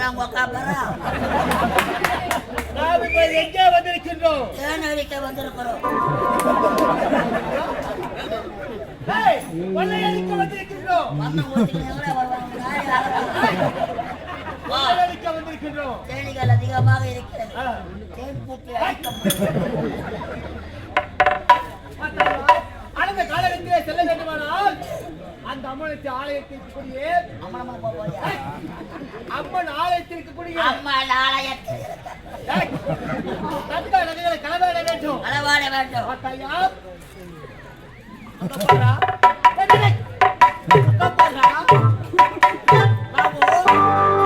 நான் உக்காப்பறா நாம் இப்ப எங்கே வந்திருக்கின்றோம்? தேனடிக்க வந்திருக்கிறோம். கொள்ளையடிக்க வந்திருக்கின்றோம். கொள்ளையடிக்க வந்திருக்கின்றோம். தேனிகள் அதிகமாக இருக்கிறது. தேன் பூட்டி அடுத்த காலகட்டத்திலே செல்ல வேண்டுமானால் அந்த அம்மனுக்கு ஆலயத்திற்குரிய அம்மன் ஆலயத்திற்குரிய அம்மன் ஆலயத்தில் தங்க நகைகளை களவாட வேண்டும். களவாட வேண்டும்.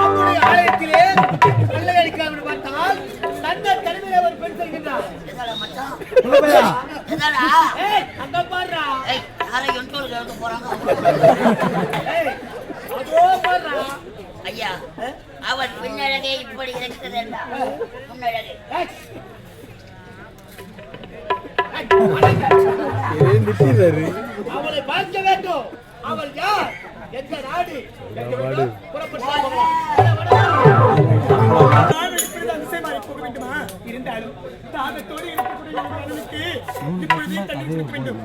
அம்முடைய ஆலயத்திலே கொள்ளையடிக்கலாம் என்று பார்த்தால் தங்க தனிமையில ஒரு பெண் செல்கின்றார். அங்க பாடுறா ஐயா அவன் பின்னழகே இப்படி இருக்கிறது முன்னழகே அவளை பார்க்க வேண்டும். அவள் யார்? எந்த நாடு? இருந்தாலும் தாகத்தோடு இருக்கக்கூடிய இப்பொழுதே தண்ணி கொடுக்க வேண்டும்.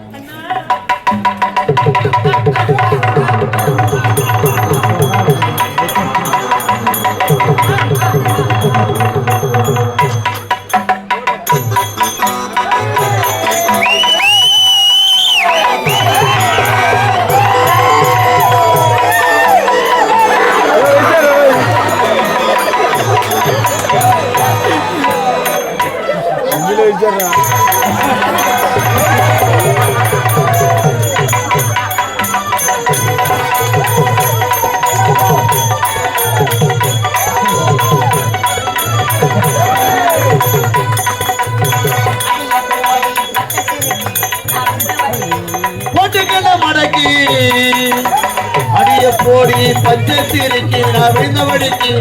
அடிய போடி பஞ்சத்திற்கு விழுந்தவடிக்கு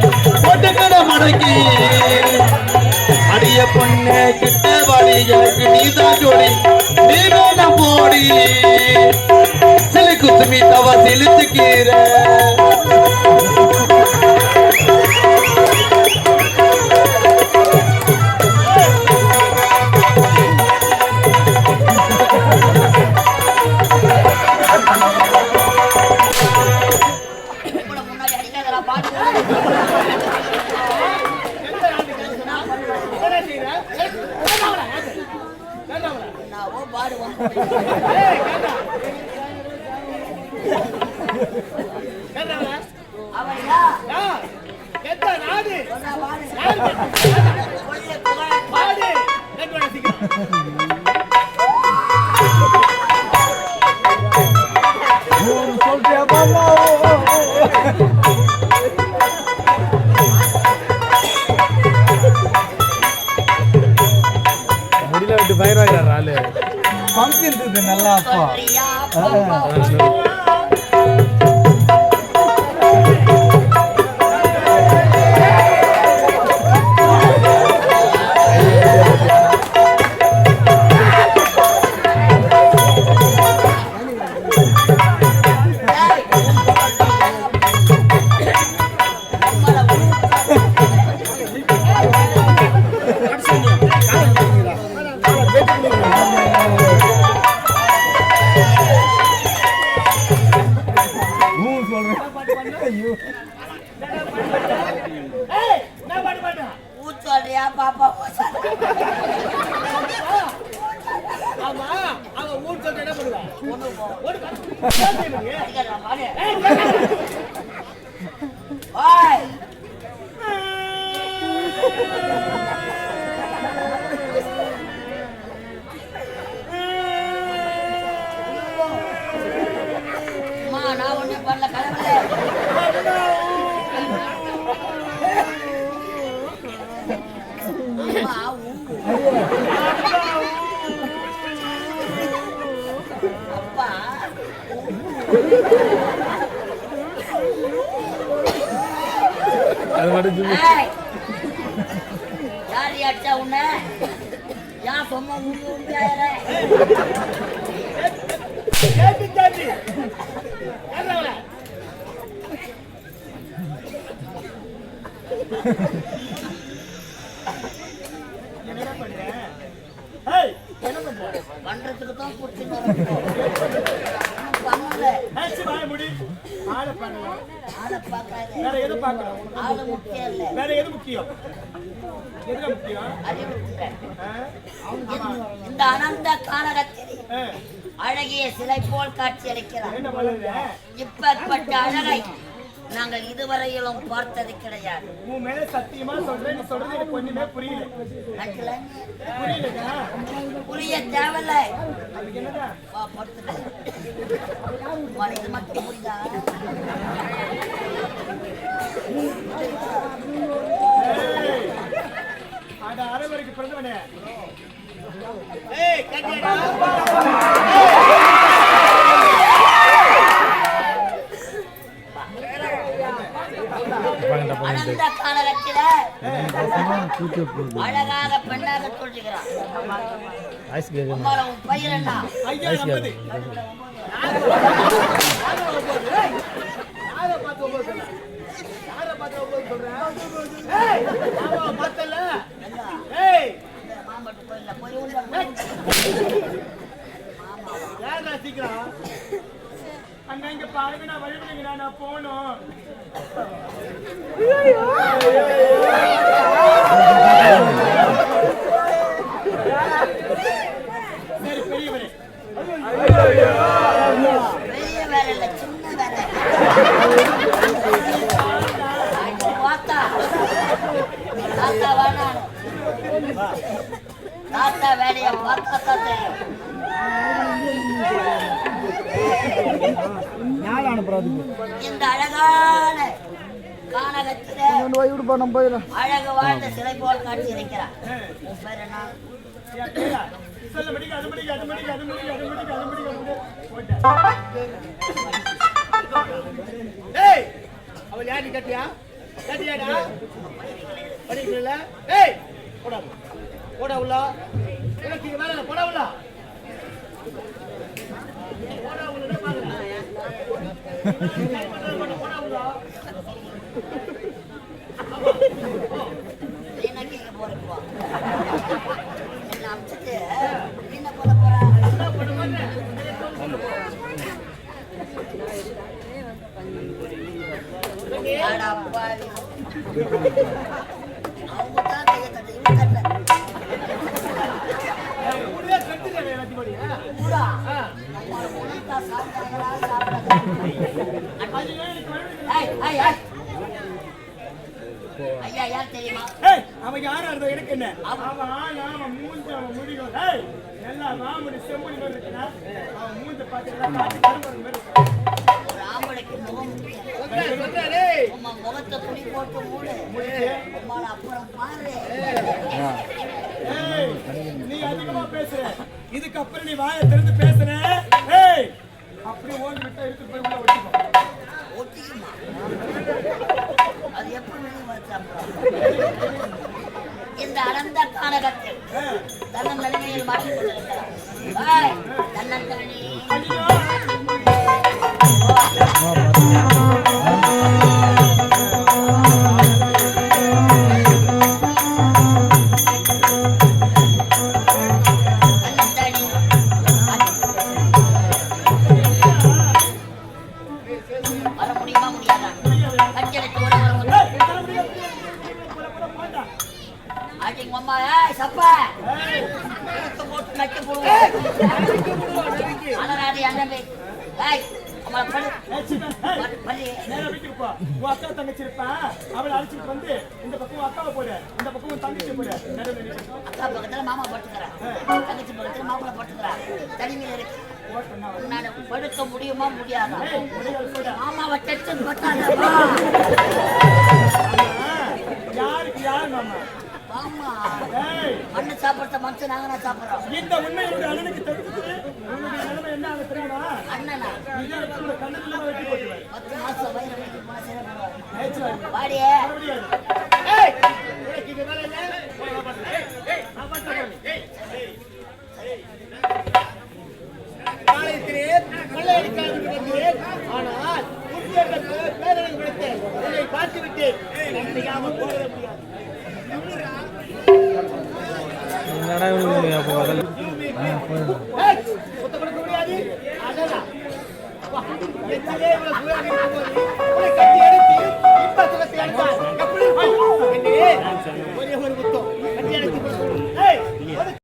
பொட்டுக்கட மடக்கி அடிய பொண்ணு கிட்ட வாடி எனக்கு நீதான் ஜோடி நீ வேணம் போடி சிலு குசுமி தவ செலுத்துக்கீர முடியல விட்டு பயிராகிறார் ஆளு பங்கு இருந்தது நல்லா அப்பா சொல்றியா பாப்பா? ஆமா அவன் ஊர் சொல்ற என்ன பண்ணுவான்? நான் ஒண்ணு பண்ணல கடவுளே. அப்பா யார் அடிச்சா உன்ன? யார் சொன்ன என்ன பண்றேன்? ஏய், என்ன பண்ற? பண்றதுக்கு தான் குடிச்சுன்னு பண்ணல. ஏச்சி வாய முடி. ஆளை பண்ணலாம். ஆளை பார்க்காத. வேற எது பார்க்கணும்? ஆளு முக்கியம் இல்ல. வேற எது முக்கியம்? எதுல முக்கியம்? அறிவு முக்கியம். ஆமா. இந்த அனந்த கானகத்தில் அழகிய சிலை போல் காட்சி அளிக்கிறார். என்ன பண்ணுங்க? இப்பேற்பட்ட அழகை நாங்கள் இதுவரையிலும் பார்த்தது கிடையாது. உன் மேல சத்தியமா சொல்றேன், நீ சொல்றது எனக்கு ஒண்ணுமே புரியல. நக்கல புரியலடா. புரிய தேவையில்ல. அதுக்கு என்னடா? வா படுத்துட்டு. இது மட்டும் புரியுதா? ஏய், அட அரவருக்கு பிறந்தவனே. ஏய், கட்டியடா. அனந்த காலகத்தில அழகாக பெண்ணாக சொல்லுகிறான். உன் பையன் என்ன? ஐயா நம்பது. யாரை பார்த்து ஒவ்வொரு சொல்ற? யாரை பார்த்து ஒவ்வொரு சொல்ற? ஏய், ஆமா பார்த்தல. ஏய், மாம்பட்டு கோயில்ல போய் உள்ள யாரா சீக்கிரம்? அண்ணா இங்க பாருங்க, நான் வழிபடுங்க, நான் போகணும். சரி பெரியவரே. பெரிய வேலை இல்ல, சின்ன வேலை. பார்த்தா தாத்தா வேணாம். தாத்தா வேலையை பார்த்தா தான் தெரியும். இந்த அழகான கானகத்திலே அழகு வாழ்ந்த சிலை போல் காட்சி இருக்கிறார். உன் பேர் என்ன? என் பேரா? சொல்ல முடியும், அது முடியும், அது முடியும், அது முடியும், அது முடியும், அது முடியும், அது முடியும். போட்டேன். ஏய், அவள் யாரு கட்டியா? கட்டியாடா? படிக்கல? ஏய், போடா. போடா உள்ள. உனக்கு இங்க வேலை இல்ல, போடா உள்ள. போடா உள்ள பாருங்க. போடா உள்ள. நீ என்ன கேட்க போறப்பா? என்ன அமிச்சிட்டு நீ என்ன பண்ண போற? என்ன பண்ண மாட்டேன்? அட அப்பாவி. அவங்க தான் கையை தட்டு, இவன் தட்டல. ஊரே கட்டுறேன் எல்லாத்தையும் படி. ஊரா? நம்மள உனக்கா சாப்பிட்டாங்களா, சாப்பிடாதா? ஏய், ஏய், ஏய். ஐயா யார் தெரியுமா? ஏய், அவன் யாரா இருந்தோ எனக்கு என்ன? அவன் மூஞ்ச, அவன் முடியும். ஏய், எல்லாம் மாமுடி செம்மணி மாதிரி இருக்குன்னா, அவன் மூஞ்ச பார்த்தீங்கன்னா கரும்பு மாதிரி இருக்கு. ஒரு ஆம்பளைக்கு முகம் முக்கியம். சொல்றாரு. உம்மா முகத்தை துணி போட்டு மூடு. உம்மால அப்புறம் பாரு. ஏய், நீ அதிகமா பேசுற. இதுக்கப்புறம் நீ வாயை திறந்து பேசுற. ஏய், அப்படியே ஓடி விட்டா எடுத்து போய் உள்ள வச்சுக்கோ. ஒட்டிக்குமா? அது எப்படி வெளியே வச்சா? இந்த அனந்த கானகத்தில் தன்னம் நிலைமையில் மாற்றிக் கொண்டிருக்கிறார். தன்னந்தனி வர முடியுமா முடியாதா? கட்டளைக்கு ஒரு அம்மா சப்பா போட்டு நட்டு போடுவோம். அனராதி அண்ணன் நேரா வீட்டுக்கு போ. உன் அக்கா தங்கச்சி இருப்பா, அவளை அழைச்சிட்டு வந்து இந்த பக்கம் அக்காவை போடு, இந்த பக்கம் தங்கச்சி போடு. அக்கா பக்கத்துல மாமா போட்டுக்கிறேன், தங்கச்சி பக்கத்துல மாப்பிள்ள போட்டுக்கிறேன். தனிமையில இருக்கு. நான் படுக்க முடியுமா முடியாதா? மாமாவை டென்ஷன் பட்டாதா? யாருக்கு யாரு மாமா? ஆமா, அண்ணன் சாப்பிடுற மனுஷன் நாங்க நான் சாப்பிடுறோம். இந்த உண்மை என்னுடைய அண்ணனுக்கு தெரிஞ்சது. உன்னுடைய நிலைமை என்ன ஆக தெரியுமா? அண்ணனா இதோட கண்ணுல வெட்டி போட்டுருவாரு. 10 மாசம் வயிறு வெட்டி போனா சிறப்பு ஏச்சுவாரு. வாடியே. ஏய், உனக்கு இது வேலை இல்ல? நான் பாத்துறேன். நான் பாத்துறேன். காலையிலே கொள்ளையடிக்காமல் வந்தேன். ஆனால் உன்னுடைய பேரனை விடுத்து உன்னை பார்த்து விட்டேன். நன்றியாக போகிறேன். என்னடா இவனுக்கு அப்போ முதல்ல ஏய், குத்த கொடுக்க முடியாது. அடடா. வா, எத்தனை இவ்வளவு சுவையாக இருக்கும்போது, உன்னை கட்டி அணைத்து, இன்ப சுகத்தை அளித்தார்.